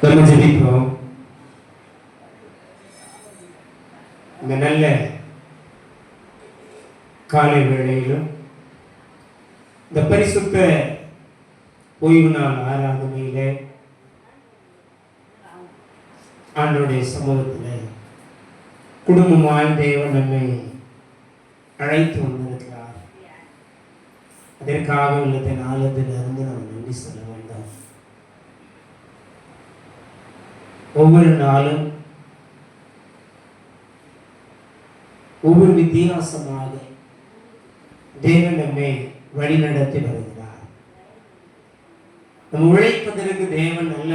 நம்ம ஜெபிப்போம். இந்த நல்ல காலை வேளையிலும் இந்த பரிசுத்த ஓய்வு நாள் ஆராதனையிலே ஆண்டவருடைய சமூகத்தில் குடும்பமாய் தேவன் நம்மை அழைத்து வந்திருக்கிறார். அதற்காக உள்ளத்தை நாளத்திலிருந்து நாம் நன்றி சொல்ல வேண்டும். ஒவ்வொரு நாளும் ஒவ்வொரு வித்தியாசமாக தேவன் நம்மை வழிநடத்தி வருகிறார். நம்ம உழைப்பதற்கு தேவன் நல்ல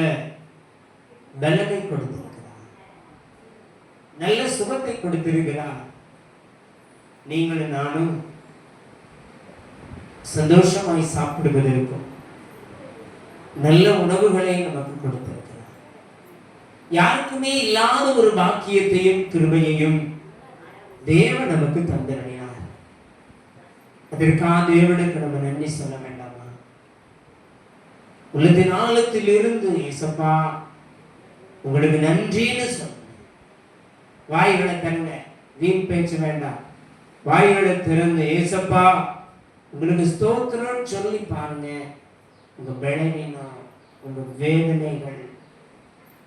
பலனை கொடுத்திருக்கிறார், நல்ல சுகத்தை கொடுத்திருக்கிறார். நீங்களும் நானும் சந்தோஷமாய் சாப்பிடுவதற்கும் நல்ல உணவுகளை நமக்கு கொடுத்திருக்கிறார். யாருக்குமே இல்லாத ஒரு பாக்கியத்தையும் கிருபையையும் தேவன் நமக்கு தந்தருளினார். அதற்காக தேவனுக்கு நம்ம நன்றி சொல்ல வேண்டாமா? உள்ளத்தின் ஆழத்திலிருந்து இயேசப்பா உங்களுக்கு நன்றின்னு சொல்ல. வாய்களை தருங்க, வீண் பேச்சு வேண்டாம். வாய்களை திறந்து இயேசப்பா உங்களுக்கு ஸ்தோத்திரம் சொல்லி பாருங்க. உங்க பலவீனம், உங்க வேதனைகள்,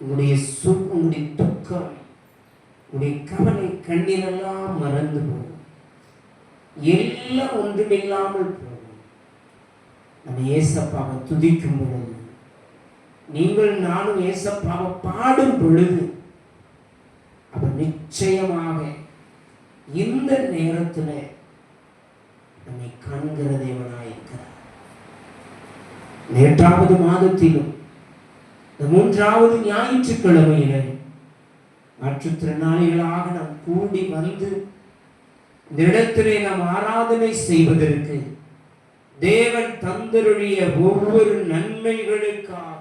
உங்களுடைய உங்களுடைய துக்கம், உங்களுடைய கவலை, கண்ணீரெல்லாம் மறந்து போகும். எல்லாம் ஒன்றுமில்லாமல் போகும். நம்ம ஏசப்பாவை துதிக்கும் பொழுது, நீங்கள் நானும் ஏசப்பாவை பாடும் பொழுது, அவர் நிச்சயமாக இந்த நேரத்தில் நம்மை காண்கிற தேவனாயிருக்கிறார். நேற்றாவது மாதத்திலும் மூன்றாவது ஞாயிற்றுக்கிழமையிலே மாற்றுத்திறனாளிகளாக நாம் கூடி வந்து இந்த இடத்திலே நாம் ஆராதனை செய்வதற்கு தேவன் தந்தருடைய ஒவ்வொரு நன்மைகளுக்காக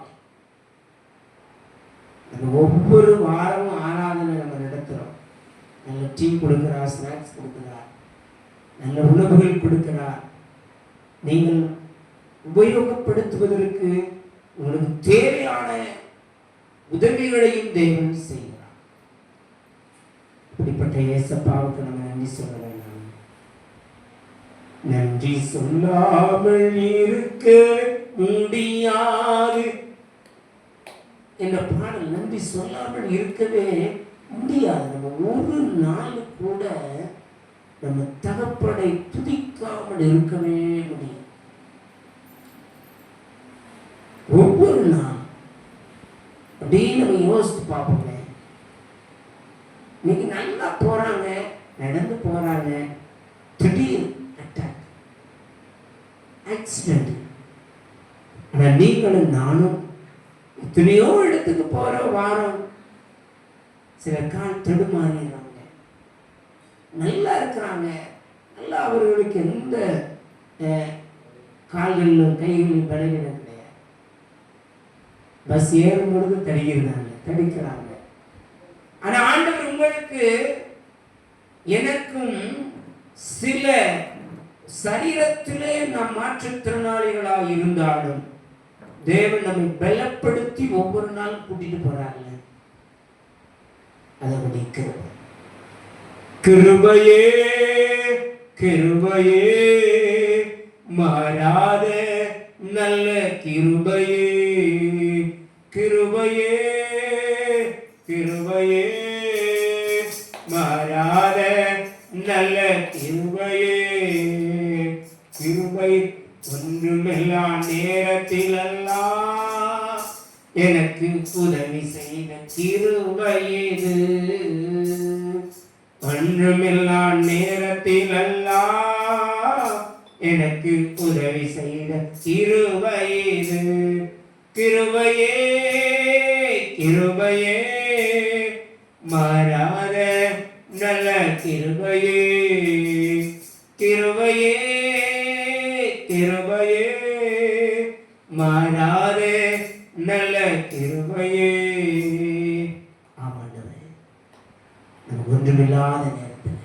ஒவ்வொரு வாரமும் ஆராதனை நம்ம நடத்துறோம். நல்ல டீ கொடுக்கிறார், ஸ்நாக்ஸ் கொடுக்கிறார், நல்ல உணவுகள் கொடுக்கிறார். நீங்கள் உபயோகப்படுத்துவதற்கு உங்களுக்கு தேவையான உதவிகளையும் தேவன் செய்கிறார். இப்படிப்பட்ட இயேசப்பாவுக்கு நம்ம நன்றி சொல்ல வேண்டாம். நன்றி சொல்லாமல் இருக்க முடியாது என்ற பாடல் நன்றி சொல்லாமல் இருக்கவே முடியாது. நம்ம ஒரு நாள் கூட நம்ம தகப்பனை துதிக்காமல் இருக்கவே முடியும். ஒவ்வொரு நாள் அப்படியே நம்ம யோசித்து பார்ப்போங்க. இன்னைக்கு நல்லா போறாங்க, நடந்து போறாங்க, திடீர் அட்டாக், ஆக்சிடென்ட். ஆனா நீங்களும் நானும் எத்தனையோ இடத்துக்கு போற வாரம் சில கால் தடுமாறிடுறாங்க, நல்லா இருக்கிறாங்க, நல்லா அவர்களுக்கு எந்த கால்களிலும் கைகளிலும் பலவீனம் கிடையாது. பஸ் ஏறும் பொழுது தடிக்கிறாங்க. ஆனா ஆண்டவர் உங்களுக்கு எனக்கும் சில சரீரத்திலே நாம் மாற்றுத்திறனாளிகளாக இருந்தாலும் தேவன் நம்மை பலப்படுத்தி ஒவ்வொரு நாள் கூட்டிட்டு போறாங்க. அதனுடைய கிருபையே கிருபையே மாறாத நல்ல கிருபையே கிருபையே கிருபையே மாறாத நல்ல கிருபையே கிருபை ஒன்றுமெல்லாம் நேரத்தில் எல்லாம் எனக்கு உதவி செய்த கிருபையது. ஒன்றுமெல்லாம் நேரத்தில் எல்லாம் எனக்கு உதவி செய்த கிருபையது. கிருபையே கிருபையே மாறாத நல்ல கிருபையே கிருபையே கிருபையே மாறாத நல்ல கிருபையே. ஆமாண்டவரே, நமக்கு ஒன்றும் இல்லாத நேரத்தில்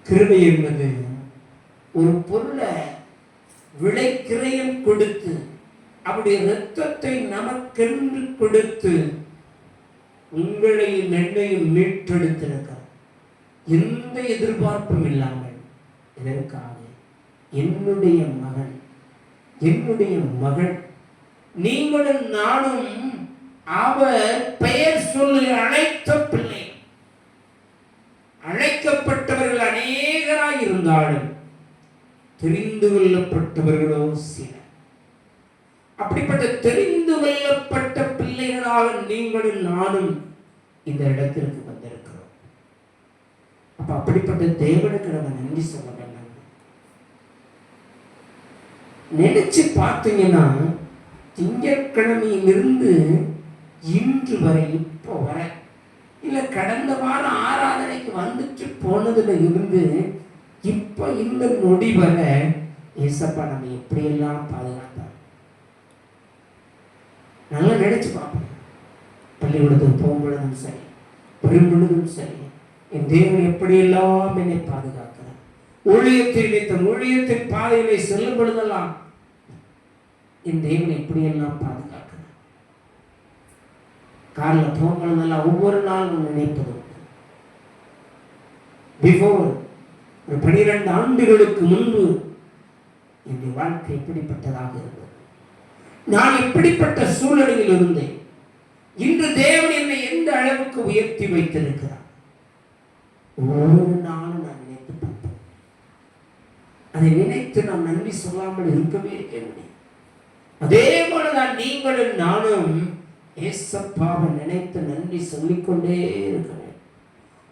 கிருபை என்பது ஒரு பொருளை விளைக்கிரையம் கொடுத்து அவருடைய இரத்தத்தை நமக்கென்று கொடுத்து உங்களையும் என்னையும் மீட்டெடுத்திருக்கிறார். எந்த எதிர்பார்ப்பும் இல்லாமல் இதற்காக என்னுடைய மகன் என்னுடைய மகள் நீங்களும் நானும் அவர் பெயர் சொல்லி அழைத்த பிள்ளை. அழைக்கப்பட்டவர்கள் அநேகராய் இருந்தாலும் தெரிந்து கொள்ளப்பட்டவர்களோ சிலர். அப்படிப்பட்ட தெரிந்து கொள்ளப்பட்ட பிள்ளைகளாக நீங்களும் நானும் இந்த இடத்திற்கு வந்திருக்கிறோம். அப்ப அப்படிப்பட்ட தேவனுக்கு நம்ம நன்றி சொல்ல வேண்டும். நினைச்சு பார்த்தீங்கன்னா திங்கட்கிழமையிலிருந்து இன்று வரை இப்போ வர இல்லை கடந்த வாரம் ஆராதனைக்கு வந்துட்டு போனதுல இருந்து இப்போ இந்த நொடி வர ஏசப்பா நம்ம எப்படியெல்லாம் பாதுகாத்தார். நல்லா நினைச்சு பார்ப்போம். பள்ளிக்கூடத்துக்கு போகும்பொழுதும் சரி வரும் பொழுதும் சரி என் தேவன் எப்படியெல்லாம் என்னை பாதுகாக்கிறார். ஊழியத்தில் வைத்த ஊழியத்தின் பாதையிலே செல்லும் பொழுதெல்லாம் என் தேவன் எப்படியெல்லாம் பாதுகாக்கிறார். காரில் போகும்பொழுதெல்லாம் ஒவ்வொரு நாளும் நினைப்பது பிஃபோர் ஒரு 12 ஆண்டுகளுக்கு முன்பு என்னுடைய வாழ்க்கை எப்படிப்பட்டதாக இருந்தது, நான் எப்படிப்பட்ட சூழ்நிலையில் இருந்தேன், இன்று தேவன் என்னை எந்த அளவுக்கு உயர்த்தி வைத்திருக்கிறார். ஒவ்வொரு நாளும் நான் நினைத்து பார்ப்பேன். அதை நினைத்து நாம் நன்றி சொல்லாமல் இருக்கவே இருக்க முடியும். அதே போலதான் நீங்களும் நானும் ஏசப்பாவை நினைத்து நன்றி சொல்லிக்கொண்டே இருக்க வேண்டும்.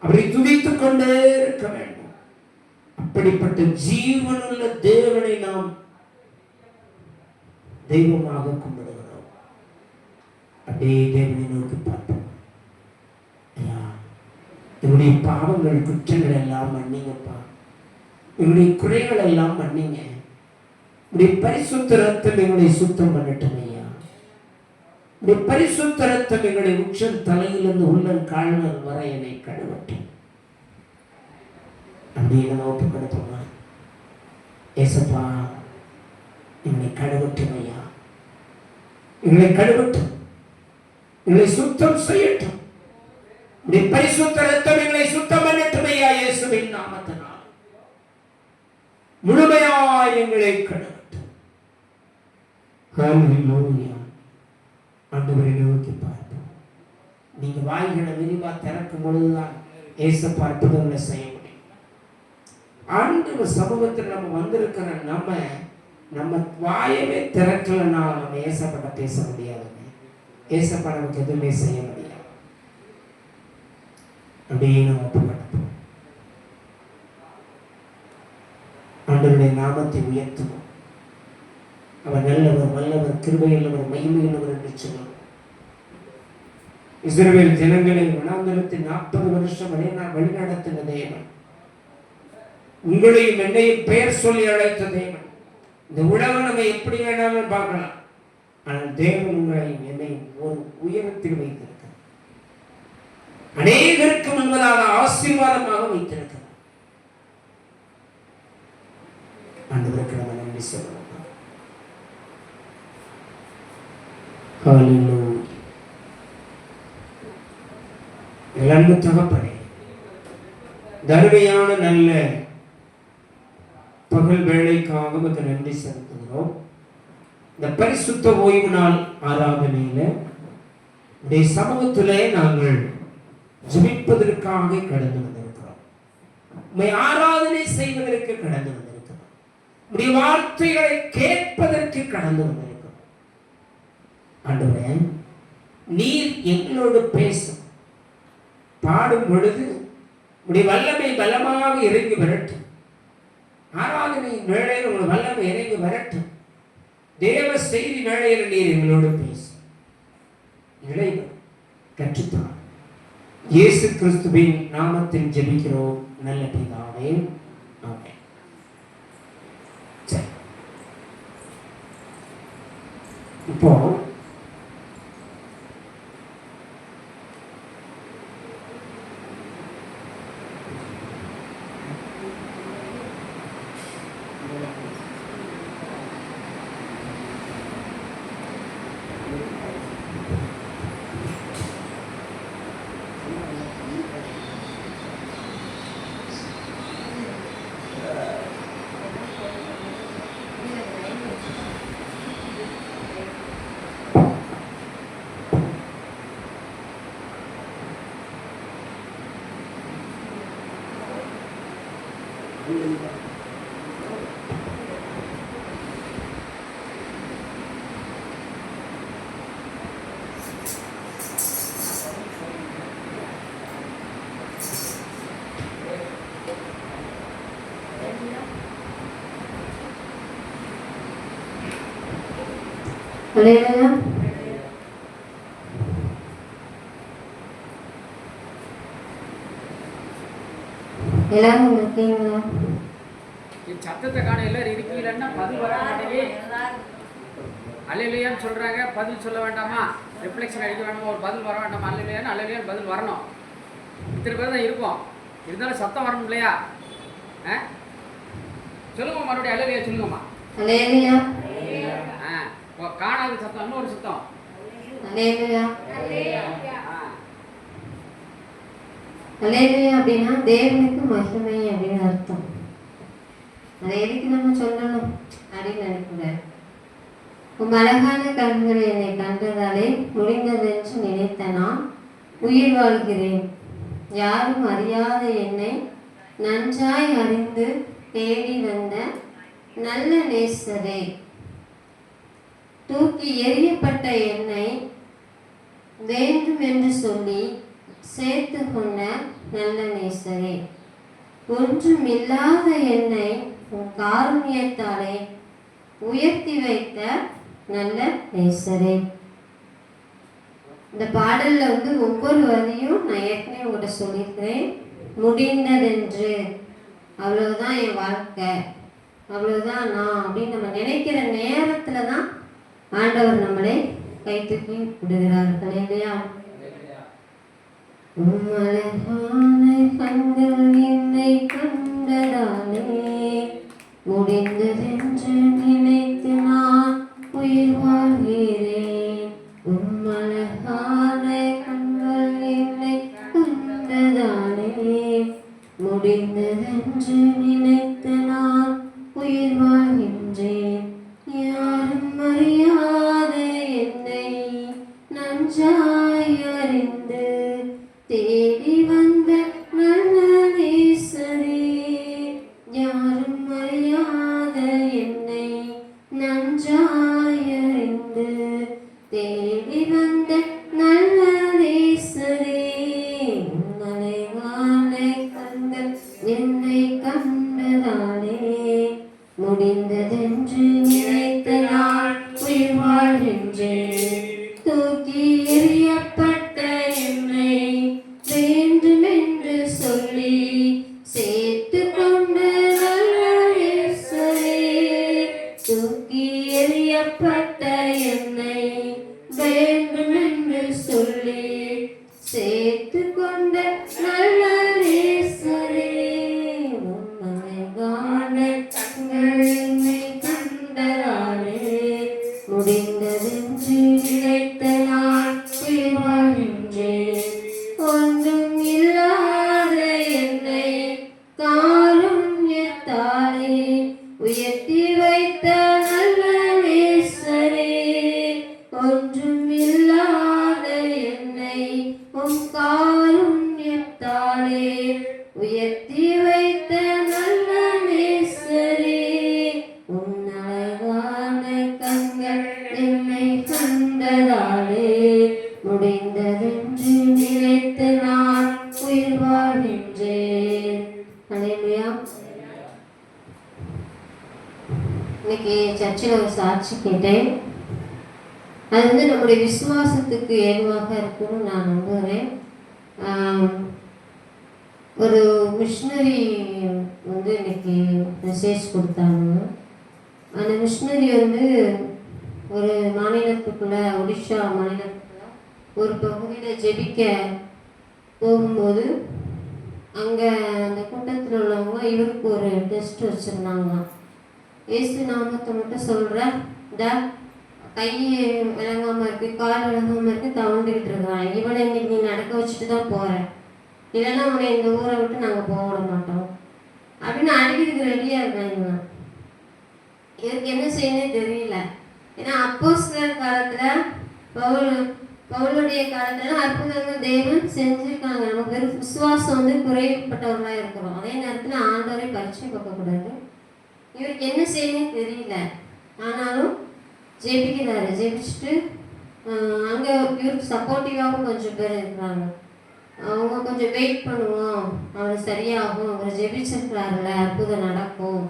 அப்படி துதித்துக் கொண்டே இருக்க வேண்டும். அப்படிப்பட்ட ஜீவனுள்ள தேவனை நாம் தெய்வமாக கும்பிடுகிறோம். அப்படியே தேவனை நோக்கி பார்ப்போம். ஐயா, என்னுடைய பாவங்கள் குற்றங்கள் எல்லாம் மன்னிங்கப்பா, என்னுடைய குறைகள் எல்லாம் மன்னிங்க, உடைய பரிசுத்த ரத்தம் எங்களை சுத்தம் பண்ணட்டும் ஐயா, உடைய பரிசுத்த ரத்தம் எங்களை உச்சம் தலையிலிருந்து உள்ளன் கால்கள் வரை என்னை கழுவட்டும். அப்படியே நம்ம ஒப்பு கொடுப்போமா? ஏசப்பா எங்களை கழுவட்டும் ஐயா, எங்களை கழுவட்டும், எங்களை சுத்தம் செய்யட்டும், உடைய பரிசுத்த ரத்தம் எங்களை சுத்தம் பண்ணட்டும் ஐயா. இயேசுவின் நாமத்தினால் முழுமையாய் எங்களை கழுவட்டும். ஹல்லேலூயா. ஆண்டவரை நோக்கி பார்ப்போம். நீங்க வாய்களை விரிவா திறக்கும் பொழுதுதான் ஏசப்பா அற்புதங்களை செய்ய முடியும். ஆண்டவர் சமூகத்தில் நம்ம வந்திருக்கிற நம்ம வாயவே திறக்கலன்னா நம்ம ஏசப்பட பேச முடியாதுங்க. ஏசப்பா நமக்கு எதுவுமே செய்ய முடியாது. அப்படியே நம்ம ஒப்புக்கொடுப்போம். ஆண்டவருடைய நாமத்தை உயர்த்துவோம். அவர் நல்லவர், வல்லவர், கிருபையுள்ளவர், மகிமையுள்ளவர் என்று சொன்னார். இஸ்ரவேல் ஜனங்களை வனாந்தரத்தில் 40 வருஷம் வழிநடத்தின தேவன், உங்களையும் என்னையும் பெயர் சொல்லி அழைத்த தேவன். இந்த உலகம் நம்ம எப்படி வேணாலும் பார்க்கலாம், ஆனால் தேவன் உங்களையும் என்னையும் ஒரு உயரத்தில் வைத்திருக்கிறார். அநேகருக்கு முன்பதாக ஆசீர்வாதமாக வைத்திருக்கிறார். ஆண்டவருக்கு நம்ம நன்றி சொல்லலாம். அன்பு தகப்பனே, தருமையான நல்ல பகல் வேளைக்காக நன்றி செலுத்துகிறோம். இந்த பரிசுத்த ஓய்வு நாள் ஆராதனையில உடைய சமூகத்திலே நாங்கள் ஜெபிப்பதற்காக கடந்து வந்திருக்கிறோம். உம்மை ஆராதனை செய்வதற்கு கடந்து வந்திருக்கிறோம். உடைய வார்த்தைகளை கேட்பதற்கு கடந்து வந்திருக்கிறோம். ஆண்டவரே, நீர் எங்களோடு பேசும். பாடும் பொழுது உடைய வல்லமை பலமாக இறங்கி வரட்டும். ஆராதனை வேளையில் உங்கள் வல்லமை இறங்கி வரட்டும். தேவ செய்தி வேளையில் நீர் எங்களோடு பேசும். இளைவர் கற்றுத்தான். இயேசு கிறிஸ்துவின் நாமத்தில் ஜெபிக்கிறோம் நல்ல பிதாவே, ஆமென். சரி, இப்போ அல்லேலூயா. எல்லாரும் இருக்கீங்களா? சத்தத்தை காண எல்லாரும் இருக்கீங்கன்னா பதில் வர மாட்டேங்குது. அல்லேலூயான்னு சொல்றாங்க, பதில் சொல்ல வேண்டாமா? ரிஃப்ளெக்ஷன் அடிக்க வேண்டாமா? ஒரு பதில் வர வேண்டாமா? அல்லேலூயான்னு பதில் வரணும். இத்தனை பேர் தான் இருக்கும், இருந்தாலும் சத்தம் வரணும் இல்லையா? சொல்லுங்க, மறுபடியும் அல்லேலூயா சொல்லுங்கம்மா. அல்லேலூயா. காணாத சத்தம், இன்னொரு சத்தம். அல்லேலூயா. அல்லேலூயா அப்படின்னா தேவனுக்கு மகிமை அப்படின்னு அர்த்தம். அதை எதுக்கு நம்ம சொல்லணும் அப்படின்னு நினைக்கூடாது. உம் அழகான கண்கள் என்னை கண்டதாலே முடிந்ததென்று நினைத்த நான் உயிர் வாழ்கிறேன். யாரும் அறியாத என்னை நன்றாய் அறிந்து தேடி வந்த நல்ல நேசரே, தூக்கி எறியப்பட்ட என்னை வேண்டும் என்று சொல்லி சேர்த்து கொண்ட நல்ல நேசரே, ஒன்றும் இல்லாத என்னை உன் காருண்யத்தாலே உயர்த்தி வைத்த நல்ல நேசரே. இந்த பாடல்ல ஒவ்வொரு வரியும் நான் ஏற்கனவே உங்கள்கிட்ட சொல்லியிருக்கிறேன். முடிந்ததென்று, அவ்வளவுதான் என் வாழ்க்கை, அவ்வளவுதான் நான் அப்படின்னு நம்ம நினைக்கிற நேரத்துல தான் ஆண்டவர் நம்மளை கை தூக்கி விடுகிறார்கள் இல்லையா? உம்மழகான கண்கள் என்னை கண்டதாலே முடிந்ததென்று நினைத்து நான் உயிர் வாழ்கிறேன். உம்மழகான கண்கள் என்னை கண்டதாலே முடிந்ததென்று நினைத்து நான் உயிர் வாழ்கின்றேன். யாரும் அறியாத என்னை நன்றாய் அறிந்து தேடி வந்த நல்ல நேசரே, யாரும் அறியாத என்னை நன்றாய் அறிந்து தேடி வந்த நல்ல நேசரே, அழகான கண்கள் என்னை கண்டதாலே முடிந்ததென்று நினைத்த நான் உயிர் வாழ்கின்றேன். தூக்கி எறியப்பட்ட என்னை வேண்டுமென்று சொல்லி சேர்த்து கொண்ட நல்ல நேசரே, தூக்கி எறியப்பட்ட என்னை வேண்டுமென்று சொல்லி சேர்த்து கொண்ட நல்ல நேசரே, அழகான கண்கள் என்னை கண்டதாலே முடிந்ததென்று நினைத்த நான் உயிர் வாழ்கின்றேன். ஒன்றும் இல்லாத என்னை காருண்யத்தாலே உயர்த்தி வைத்த நல்ல நேசரே, ஒன்றும் இல்லாத என்னை உம் காருண்யத்தாலே உயர்த்தி வைத்த நல்ல நேசரே, உன் அழகான கண்கள் என்னை கண்டதாலே முடிந்ததென்று நினைத்து நான் உயிர் வாழ்கின்றேன். அல்லேலூயா. இன்னைக்கு சர்ச்சில் ஒரு சாட்சி கேட்டேன். அது நம்முடைய விசுவாசத்துக்கு ஏதுவாக இருக்குன்னு நான் நம்புகிறேன். ஒரு மிஷினரி இன்னைக்கு மெசேஜ் கொடுத்தாங்க. அந்த மிஷினரி ஒரு மாநிலத்துக்குள்ள, ஒடிஷா மாநிலத்துக்குள்ள ஒரு பகுதியில் ஜெபிக்க போகும்போது அங்கே அந்த கூட்டத்தில் உள்ளவங்க இவருக்கு ஒரு டெஸ்ட் வச்சுருந்தாங்க. இயேசு நாமத்தை மட்டும் சொல்கிறேன், இந்த கை விளங்காமல் இருக்குது, கால் விளங்காமல் இருக்குது, தவண்டுக்கிட்டு இருக்கிறான், இவனை இன்னைக்கு நீ நடக்க வச்சுட்டு தான் போகிறேன், இல்லைன்னா அவனை இந்த ஊரை விட்டு நாங்கள் போக விட மாட்டோம் அப்படின்னு அடிக்கிறதுக்கு ரெடியாக இருக்காங்க. இவருக்கு என்ன செய்யணும்னே தெரியல. ஏன்னா அப்போஸ்தலர் காலத்தில் பவுலுடைய காலத்தில் அற்புதங்கள் தேவன் செஞ்சுருக்காங்க. நமக்கு விசுவாசம் குறைவுப்பட்டவர்களாக இருக்கிறோம். அதே நேரத்தில் ஆண்டவரை பரிச்சை பார்க்கக்கூடாது. இவருக்கு என்ன செய்யணும்னு தெரியல, ஆனாலும் ஜெபிக்கிறாரு. ஜெபிச்சுட்டு அங்கே இவருக்கு சப்போர்ட்டிவாகவும் கொஞ்சம் பேர் இருக்கிறாங்க. அவங்க கொஞ்சம் வெயிட் பண்ணுவோம், அவர் சரியாகும், அவர் ஜெபிச்சிருக்கிறாருல, அற்புதம் நடக்கும்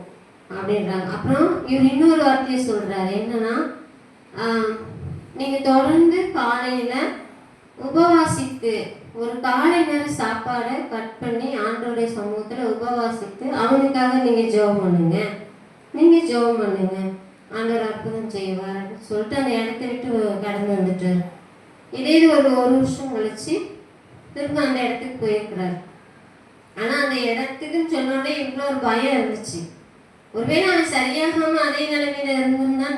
அப்படின்றாங்க. அப்புறம் இவர் இன்னொரு வார்த்தையை சொல்கிறாரு, என்னன்னா நீங்கள் தொடர்ந்து காலையில் உபவாசித்து ஒரு காலை நேர சாப்பாடை கட் பண்ணி ஆண்டோடைய சமூகத்தில் உபவாசித்து அவனுக்காக நீங்கள் ஜெபம் பண்ணுங்க, நீங்கள் ஜெபம் பண்ணுங்க, ஆண்டவர் அற்புதம் செய்வார் சொல்லிட்டு அந்த இடத்த விட்டு கடந்து வந்துட்டார். இதே ஒரு வருஷம் கழிச்சு திரும்ப அந்த இடத்துக்கு போயிருக்கிறார். ஆனால் அந்த இடத்துக்குன்னு சொன்னோடனே இவ்வளோ ஒரு பயம் இருந்துச்சு. ஒருவேளை அவன் சரியாகாமல் அதே நிலைமையில இருந்திருந்தா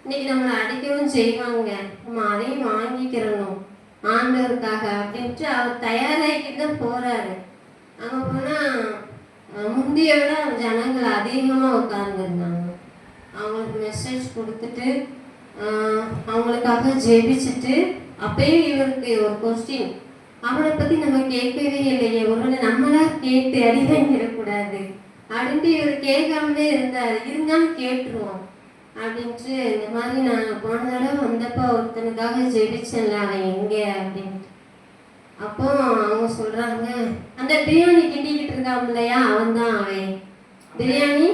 இன்னைக்கு நம்மளை அடிக்கவும் செய்வாங்க, நம்ம அதையும் வாங்கிக்கிறணும் ஆண்டவருக்காக அப்படின்ட்டு அவர் தயாராகிட்டு தான் போகிறாரு. அங்கே போனால் முந்தைய விட ஜனங்கள் அதிகமாக உட்கார்ந்துருந்தாங்க. அவங்களுக்கு மெசேஜ் கொடுத்துட்டு அவங்களுக்காக ஜெபிச்சுட்டு அப்பயும் இவருக்கு ஒரு கொஸ்டின், அவனை பற்றி நம்ம கேட்கவே இல்லையே, ஒருவேளை நம்மளா கேட்டு அடி வாங்கிடக்கூடாது அப்படின்ட்டு இவர் கேட்காமலே இருந்தாலும் கேட்டுருவோம் அப்படின்ட்டு இந்த மாதிரி நான் போன தடவை வந்தப்போ ஒருத்தனுக்காக ஜெபிச்சேன்ல அவன் எங்கே அப்படின்ட்டு. அப்போ அவங்க சொல்கிறாங்க, அந்த பிரியாணி கிண்டிக்கிட்டு இருக்கான் இல்லையா அவன் தான் அவன், பிரியாணி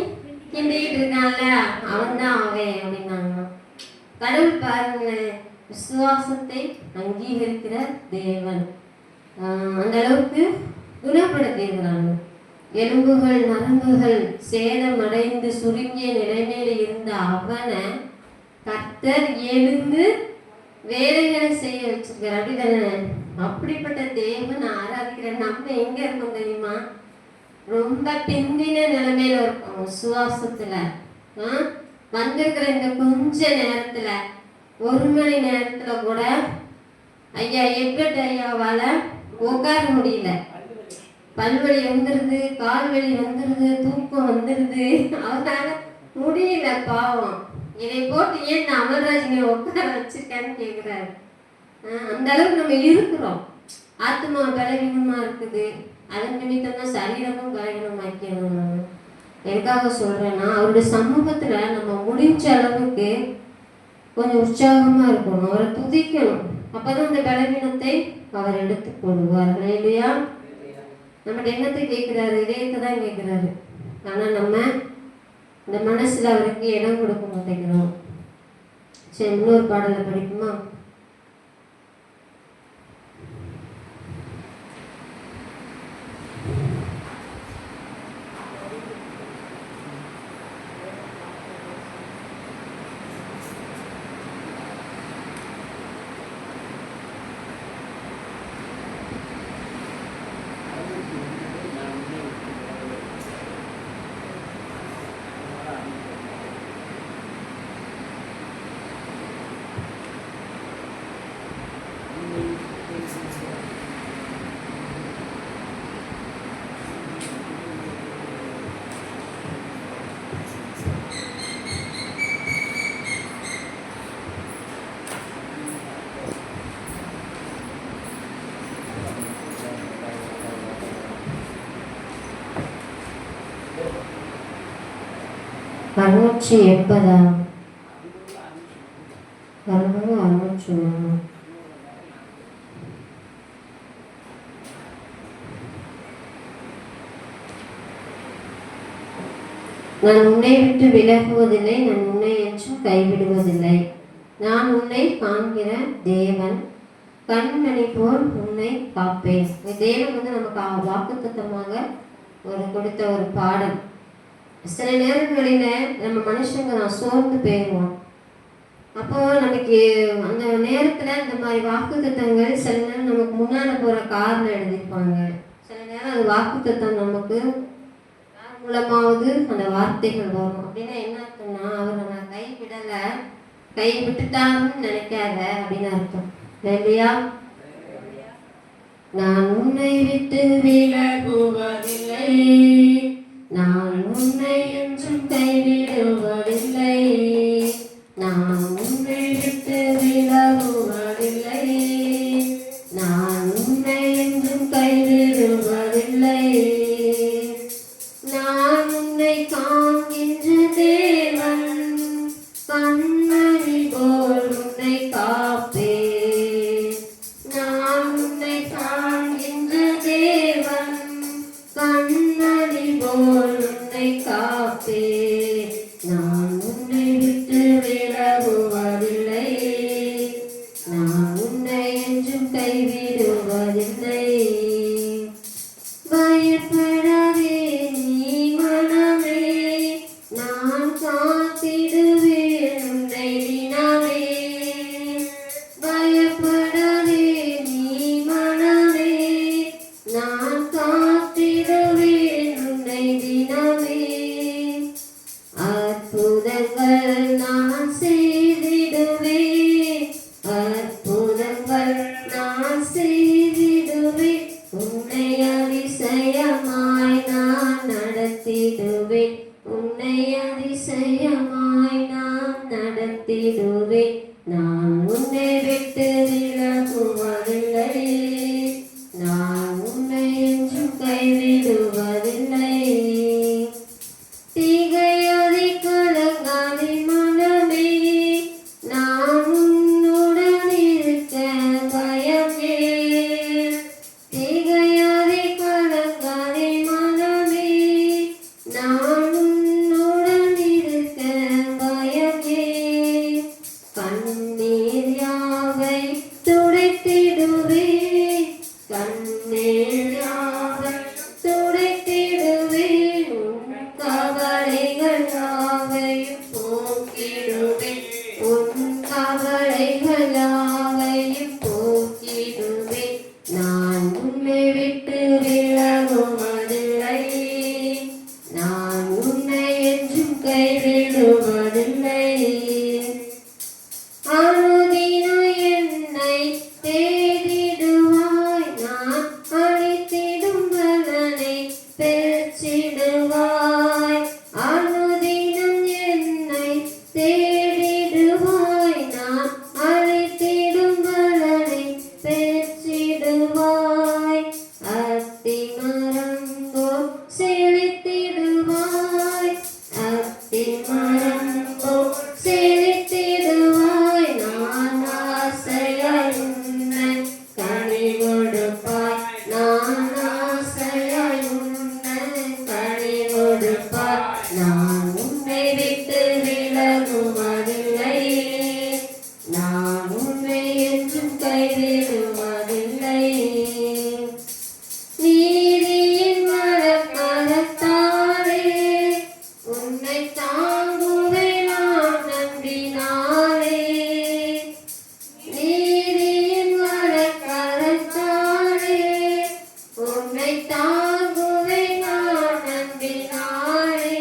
கிண்டிக்கிட்டு இருக்கான்ல அவன் தான் அவன் அப்படின்னாங்க. கடவுள் பாருங்களேன், விசுவாசத்தை அங்கீகரிக்கிற தேவன் அந்த அளவுக்கு குணப்படுத்தியிருக்கிறாங்க. எலும்புகள் நரம்புகள் சேதமடைந்து சுருங்கிய நிலைமையில இருந்த அவனை கர்த்தர் எழுந்து வேலைகளை செய்ய வச்சிருக்கார். அப்படிதானே? அப்படிப்பட்ட தேவன் ஆராதிக்கிற நம்ம எங்க இருக்கோம் தெரியுமா? ரொம்ப பிந்தின நிலைமையில இருக்கும். விசுவாசத்துல வந்திருக்கிற இந்த கொஞ்ச நேரத்துல 1 மணி நேரத்துல கூட ஐயா எக்கட் ஐயாவால உட்கார முடியல, பல்வலி வந்துடுது, கால்வலி வந்துடுது, தூக்கம் வந்துடுது, அவனால முடியல பாவம். இதை போட்டு ஏன் அமர்ராஜினை உட்கார வச்சிருக்கேன்னு கேட்குறாரு. அந்த அளவுக்கு நம்ம இருக்கிறோம். ஆத்மா பலவீனமா இருக்குது, அதன் நிமித்தம் தான் சரீரமும் பலவீனமாக்கணும். நம்ம எதுக்காக சொல்றேன்னா அவருடைய சமூகத்துல நம்ம முடிஞ்ச அளவுக்கு கொஞ்சம் உற்சாகமா இருக்கணும், அவரை துதிக்கணும். அப்பதான் அந்த பலவீனத்தை அவர் எடுத்து போடுவார்கள் இல்லையா? நம்ம எண்ணத்தை கேட்கிறாரு, இதயத்தை தான் கேட்கிறாரு. ஆனா நம்ம இந்த மனசுல அவருக்கு இடம் கொடுக்க மாட்டேங்கிறோம். சரி, இன்னொரு பாடலை படிக்குமா? அறுநூற்றி 80 601. நான் உன்னை விட்டு விலகுவதில்லை, நான் உன்னை என்றும் கைவிடுவதில்லை. நான் உன்னை காண்கிற தேவன், கண்மணி போல் உன்னை காப்பேன். தேவன் நமக்கு வாக்குத்தத்தமாக கொடுத்த ஒரு பாடம். சில நேரங்களில் நம்ம மனுஷங்க நான் சோர்ந்து போயிடுவோம். அப்போ நமக்கு அந்த நேரத்தில் இந்த மாதிரி வாக்குத்தத்தங்கள் சில நேரம் நமக்கு முன்னால் போகிற காரில் எழுதியிருப்பாங்க. சில நேரம் அது வாக்குத்தத்தம் நமக்கு மூலமாவது அந்த வார்த்தைகள் வரும். அப்படின்னா என்ன அர்த்தம்னா, அவர் நம்ம கைவிடலை, கை விட்டுட்டாருன்னு நினைக்காத அப்படின்னு அர்த்தம் இல்லையா? நான் உன்னை விட்டு விலகுவதில்லை, நான் உன்னை என்றும் கைவிடுவதில்லை, நான் உன்னை விட்டு விலகுவதில்லை, நான் உன்னை என்றும் கைவிடுவதில்லை. நான் உன்னை காண்கின்ற தேவன், கண்மணி போல் உன்னை காப்பேன். நான் உன்னை காண்கின்ற தேவன், கண்மணி போல் நான் செய்திடுவேன், அற்புதங்கள் நான் செய்திடுவேன், உன்னை அதிசயமாய் நான் நடத்திடுவேன், உன்னை அதிசயமாய் நான் நடத்திடுவேன். நான் உன்னை விட்டு விலகுவதில்லை, நான் உன்னை என்றும் கைவிடுவதில்லை. தீகையாதி கலங்காதே மனமே, நான் உன்னுடன் இருக்க பயம் ஏன். தீகையாதி கலங்காதே மனமே, நான் உன்னுடன் இருக்க பயம் ஏன். கண்ணீர் யாவை துடைத்திடுவேன், கண்ணீர் யாவை துடைத்திடுவேன், உன் கவலைகள் யாவையும் போக்கிடுவேன், உன் கவலைகள் யாவையும் போக்கிடுவேன். நான் உன்னை விட்டு விலகுவதில்லை, நான் உன்னை என்றும் கைவிடுவதில்லை. அனுதினம் என்னை தேடிடுவாய், நான் அளித்திடும் பலனை பெற்றிடுவாய். அனுதினம் என்னை தேடிடுவாய், நான் அளித்திடும் பலனை பெற்றிடுவாய். அத்திமரம் போல் செழித்திடுவாய், அத்திமரம் போல் செழித்திடுவாய். நான் ஆசையாய் உன்னை கனி கொடுப்பாய், நான் ஆசையாய் உன்னை கனி கொடுப்பாய். நான் உன்னை விட்டு விலகுவதில்லை, நான் உன்னை என்றும் கைவிடுவதில்லை. நீதியின் மரத்தாலே உன்னை தாங்குவேன் நான் நம்பினாலே, நீதியின் மரத்தாலே உன்னை தாங்குவேன் நான் நம்பினாலே.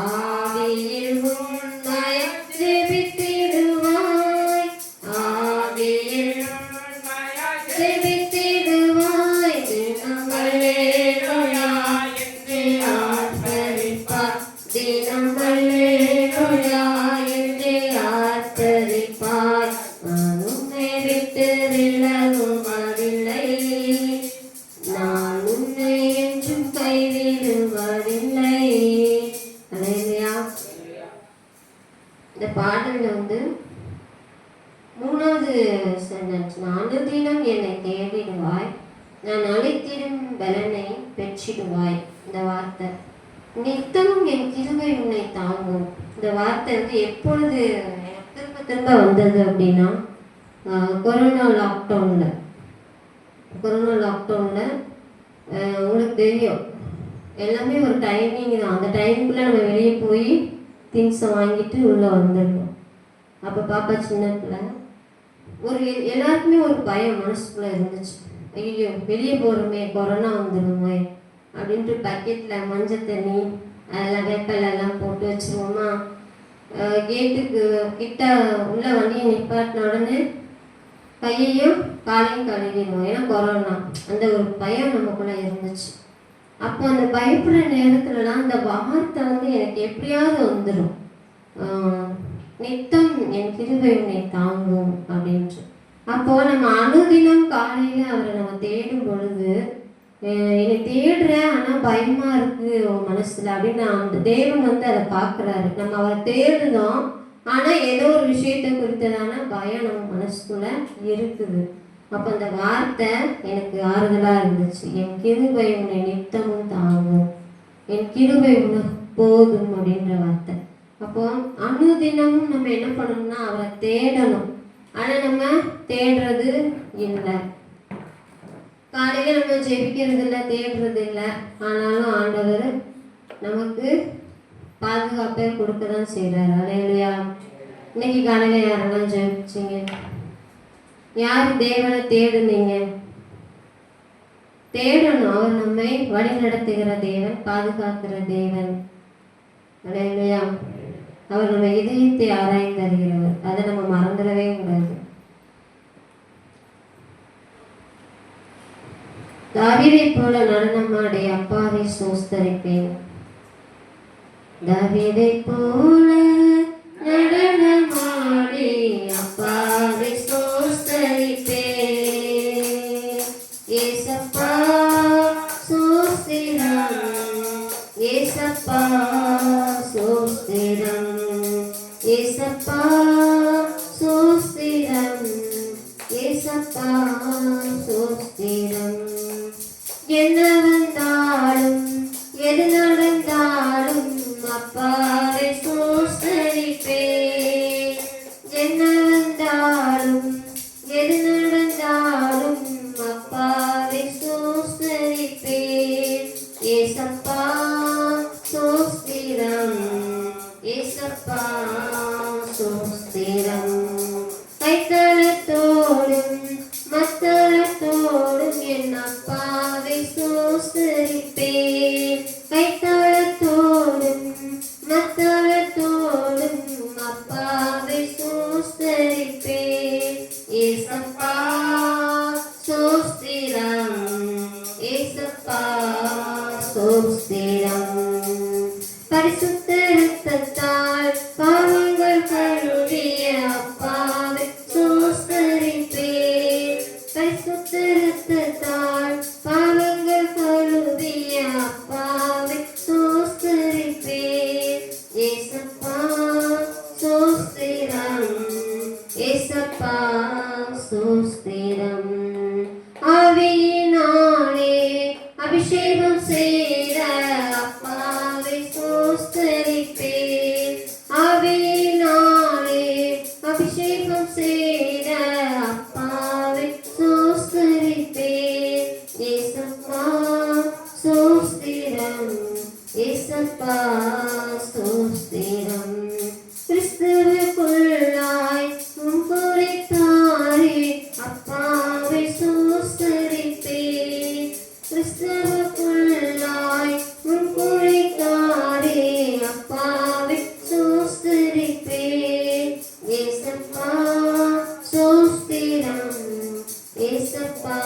ஆவியில் உன்னை ஜெபித்திடுவாய், ஆவியில் ஜெபித்திடுவாய், தினம் அல்லேலூயா என்று ஆர்ப்பரிப்பாய், தினம் அல்லேலூயா என்று ஆர்ப்பரிப்பாய். நான் உன்னை விட்டு விலகுவதில்லை, நான் உன்னை என்றும் கைவிடுவதில்லை. அல்லேலூயா. இந்த பாடல்ல வந்து 3வது சென்டென்ஸ், அனுதினம் என்னை தேடிடுவாய், நான் அளித்திடும் பலனை பெற்றிடுவாய். இந்த வார்த்தை நித்தமும் என் கிருபை உன்னை தாங்கும். இந்த வார்த்தை வந்து எப்பொழுது எனக்கு திரும்ப திரும்ப வந்தது அப்படின்னா, கொரோனா லாக்டவுனில் உங்களுக்கு தெரியும் எல்லாமே ஒரு டைமிங் தான். அந்த டைமுக்குள்ளே நம்ம வெளியே போய் திங்ஸை வாங்கிட்டு உள்ளே வந்துடணும். அப்போ பாப்பா சின்ன பிள்ளை, எல்லாருக்குமே ஒரு பயம் மனசுக்குள்ளே இருந்துச்சு. ஐயோ வெளியே போகிறோமே, கொரோனா வந்துடுமே அப்படின்ட்டு பக்கெட்டில் மஞ்சள் தண்ணி அதெல்லாம் வேப்பெல்லாம் போட்டு வச்சுருவோமா. கேட்டுக்கு கிட்ட உள்ள வண்டியை நிப்பாட்டின உடனே கையையும் காலையும் கழுவிடுவோம், ஏன்னா கொரோனா. அந்த ஒரு பயம் நமக்குள்ளே இருந்துச்சு. அப்போ அந்த பயப்படுற நேரத்துலலாம் அந்த வார்த்தை வந்து எனக்கு எப்படியாவது வந்துடும், நித்தம் என் கிருபை உன்னை தாங்கும் அப்படின்ட்டு. அப்போது நம்ம அனுதினம் காலையில் அவரை நம்ம தேடும் பொழுது, என்னை தேடுறேன் ஆனால் பயமாக இருக்குது உன் மனசில் அப்படின்னு அந்த தேவன் வந்து அதை பார்க்குறாரு. நம்ம அவரை தேடுதோம், ஆனால் ஏதோ ஒரு விஷயத்தை குறித்ததான பயம் நம்ம மனசுக்குள்ளே இருக்குது. அப்போ அந்த வார்த்தை எனக்கு ஆறுதலாக இருந்துச்சு. என் கிருபை உன்னை நித்தமும் தாங்கும், என் கிருபை உனக்கு போதும் அப்படின்ற வார்த்தை. அப்போ அனுதினமும் நம்ம என்ன பண்ணணும்னா அவரை தேடணும். ஆனால் நம்ம தேடுறது இல்லை. காலையில் நம்ம ஜெபிக்கிறது இல்லை, தேடுறது இல்லை. ஆனாலும் ஆண்டவர் நமக்கு பாதுகாப்பை கொடுக்க தான் செய்கிறார். அல்லேலூயா. இன்னைக்கு காலையில் யாரெல்லாம் ஜெபிச்சிங்க? யார் தேவனை தேடுனீங்க? தேடணும். அவர் நம்மை வழி நடத்துகிற தேவன், பாதுகாக்கிற தேவன். அல்லேலூயா. அவர் நம்ம இதயத்தை ஆராய்ந்து அறிகிறவர். அதை நம்ம மறந்துடவே கூடாது. தாவீதை போல நடனமாடி அப்பாவை ஸ்தோத்தரிப்பேன். தாவீதை போல நடனமாடி அப்பாவை ஸ்தோத்தரிப்பேன். ஏசப்பா ஸ்தோத்திரம், ஏசப்பா ஸ்தோத்திரம், ஏசப்பா ஸ்தோத்திரம், ஏசப்பா ஸ்தோத்திரம். என்ன வந்தாலும் எது நடந்தாலும் அப்பாவை ஸ்தோத்தரிப்பேன். என்ன வந்தாலும் எது நடந்தாலும் அப்பாவை ஸ்தோத்தரிப்பேன். ஏசப்பா ஸ்தோத்திரம், ஏசப்பா ஸ்தோத்திரம். கைத்தளத்தோடும் மத்தளத்தோடும் என் அப்பாவை ஸ்தோத்தரிப்பேன். கைத்தளத்தோடும் மத்தளத்தோடும் அப்பாவை ஸ்தோத்தரிப்பேன். ஏசப்பா ஸ்தோத்திரம், ஏசப்பா ஸ்தோத்திரம். பரிசுத்த இரத்தத்தால் பாவங்கள் கழுவிய அப்பாவை ஸ்தோத்தரிப்பேன். பரிசுத்த இரத்தத்தால் பாவங்கள் கழுவிய அப்பாவை ஸ்தோத்தரிப்பேன். ஏசப்பா ஸ்தோத்திரம், ஏசப்பா ஸ்தோத்திரம். ஆவியினாலே அபிஷேகம் செய்த அப்பாவை ஸ்தோத்தரிப்பேன். ஆவியினாலே அபிஷேகம் செய்த அப்பாவை ஸ்தோத்தரிப்பேன். ஏசப்பா ஸ்தோத்திரம், ஏசப்பா ஸ்தோத்திரம். கிறிஸ்துவுக்குள்ளாய் முன்குறித்தாரே அப்பாவை ஸ்தோத்தரிப்பேன். கிறிஸ்துவுக்குள்ளாய் முன்குறித்தாரே அப்பாவை ஸ்தோத்தரிப்பேன். ஏசப்பா ஸ்தோத்திரம், ஏசப்பா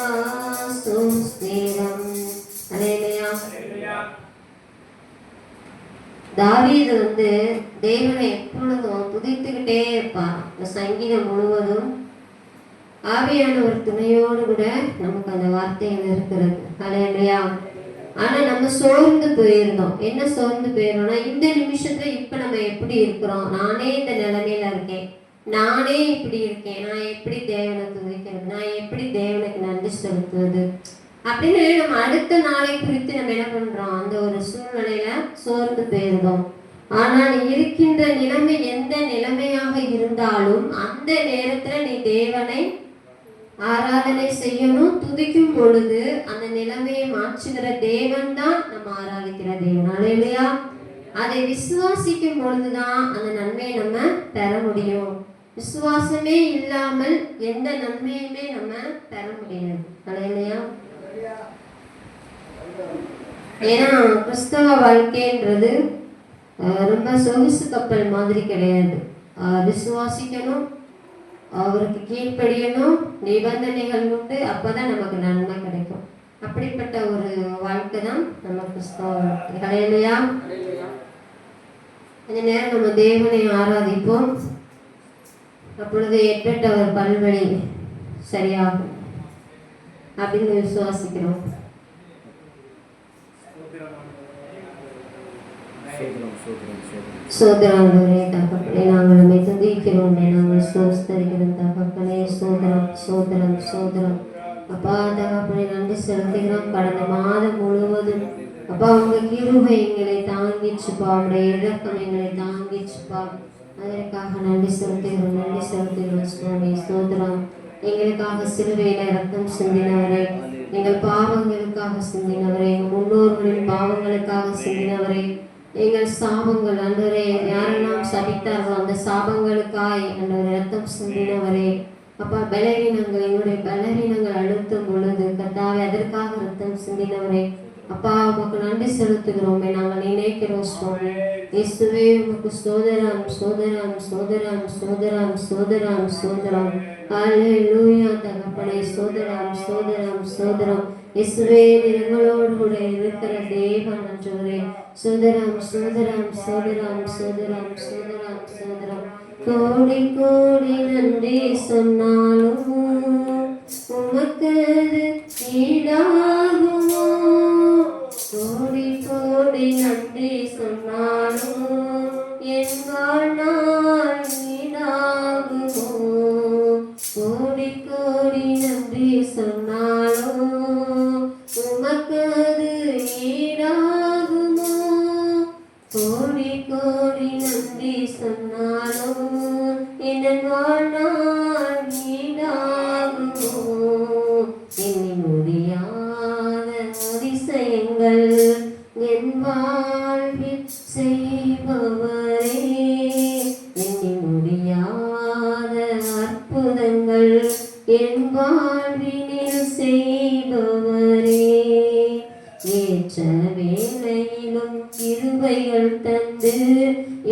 ஸ்தோத்திரம். அல்லேலூயா. தாவீது தேவனை எப்பொழுதும் துதித்துக்கிட்டே இருப்பான். இந்த சங்கீதம் முழுவதும் ஆவியானவர் துணையோடு கூட நமக்கு அந்த வார்த்தைகள் இருக்கிறது. அல்லேலூயா. ஆனா நம்ம சோர்ந்து போயிருந்தோம். என்ன சோர்ந்து போயிருந்தோம்னா, இந்த நிமிஷத்துல இப்ப நம்ம எப்படி இருக்கிறோம், நானே இந்த நிலைமையில இருக்கேன், நானே இப்படி இருக்கேன், நான் எப்படி தேவனை துதிக்கிறது, நான் எப்படி தேவனுக்கு நன்றி செலுத்துவது அப்படின்னு நம்ம அடுத்த நாளை குறித்து நம்ம என்ன பண்றோம், அந்த ஒரு சூழ்நிலையில சோர்ந்து போயிருந்தோம். ஆனால் இருக்கின்ற நிலைமை எந்த நிலைமையாக இருந்தாலும் அந்த நேரத்துல நீ தேவனை ஆராதனை செய்யணும். துதிக்கும் பொழுது அந்த நிலைமையை மாற்றுகிற தேவன் தான் நம்ம ஆராதிக்கிற தேவன். அல்லேலூயா. அதை விசுவாசிக்கும் பொழுதுதான் அந்த நன்மையை நம்ம பெற முடியும். விசுவாசமே இல்லாமல் எந்த நன்மையுமே நம்ம பெற முடியாது. அல்லேலூயா. ஏன்னா கிறிஸ்தவ வாழ்க்கைன்றது ரொம்ப சொகுசு கப்பல் மாதிரி கிடையாது. விசுவாசிக்கணும், அவருக்கு கீழ்ப்படியணும், நிபந்தனைகள் உண்டு, அப்பதான் நமக்கு நன்மை கிடைக்கும். அப்படிப்பட்ட ஒரு வாழ்க்கை தான் நம்ம கிறிஸ்தவ வாழ்க்கை. அல்லேலூயா. கொஞ்ச நேரம் நம்ம தேவனை ஆராதிப்போம். அப்பொழுது ஏற்பட்ட ஒரு பல்வழி சரியாகும் அப்படின்னு விசுவாசிக்கிறோம். சோதராங்களே தகப்பனே, நாங்கள் நம்மை துதிக்கிறோம், நாங்கள் ஸ்தோத்திரிக்கிறோம் தகப்பனே. சோதரம் சோதரம் சோதரம் அப்பா தகப்பனே, நன்றி செலுத்துகிறோம். கடந்த மாதம் முழுவதும் அப்பா உங்க கிருபை எங்களை தாங்கிச்சுப்பா, உங்களுடைய இரக்கம் எங்களை தாங்கிச்சுப்பா. அதற்காக நன்றி செலுத்துகிறோம், நன்றி செலுத்துகிறோம் சுவாமி. ஸ்தோத்திரம். எங்களுக்காக சிலுவையில ரத்தம் சிந்தினவரே, எங்கள் பாவங்களுக்காக சிந்தினவரே, எங்கள் முன்னோர்களின் பாவங்களுக்காக சிந்தினவரே, எங்கள் சாபங்கள் ஆண்டவரே யாரெல்லாம் சபித்தார்களோ அந்த சாபங்களுக்காய் ஆண்டவரே ரத்தம் சிந்தினவரே. அப்பா பலவீனங்கள், எங்களுடைய பலவீனங்கள் அழுத்தும் பொழுது கர்த்தாவே அதற்காக ரத்தம் சிந்தினவரே. அப்பா உமக்கு நன்றி செலுத்துகிறோமே, நாங்கள் நினைக்கிறோம் சுவாமி. இயேசுவே உமக்கு ஸ்தோத்திரம் ஸ்தோத்திரம் ஸ்தோத்திரம் ஸ்தோத்திரம் ஸ்தோத்திரம் ஸ்தோத்திரம். ஹல்லேலூயா தகப்பனே, ஸ்தோத்திரம் ஸ்தோத்திரம் ஸ்தோத்திரம். இயேசுவே நீர் எங்களோடு கூட இருக்கிற தேவன் ஆண்டவரே. ஸ்தோத்திரம் ஸ்தோத்திரம் ஸ்தோத்திரம் ஸ்தோத்திரம் ஸ்தோத்திரம் ஸ்தோத்திரம். கோடி கோடி நன்றி சொன்னாலும் உமக்கு ஈடாகுமோ? கோடி கோடி நன்றி சொன்னாலும் என் வாழ்நாள் ஈடாகுமோ? கோடி கோடி நன்றி சொன்னாலும் உமக்கு ஈடாகுமோ? கோடி கோடி நன்றி சொன்னாலும் என் வாழ்நாள் ஈடாகுமோ? எண்ணி முடியாத அதிசயங்கள் என் வாழ்வில் செய்பவரே, எண்ணி முடியாத அற்புதங்கள் என் வாழ்வினில் செய்பவரே. ஏற்ற வேளையிலும் கிருபைகள் தந்து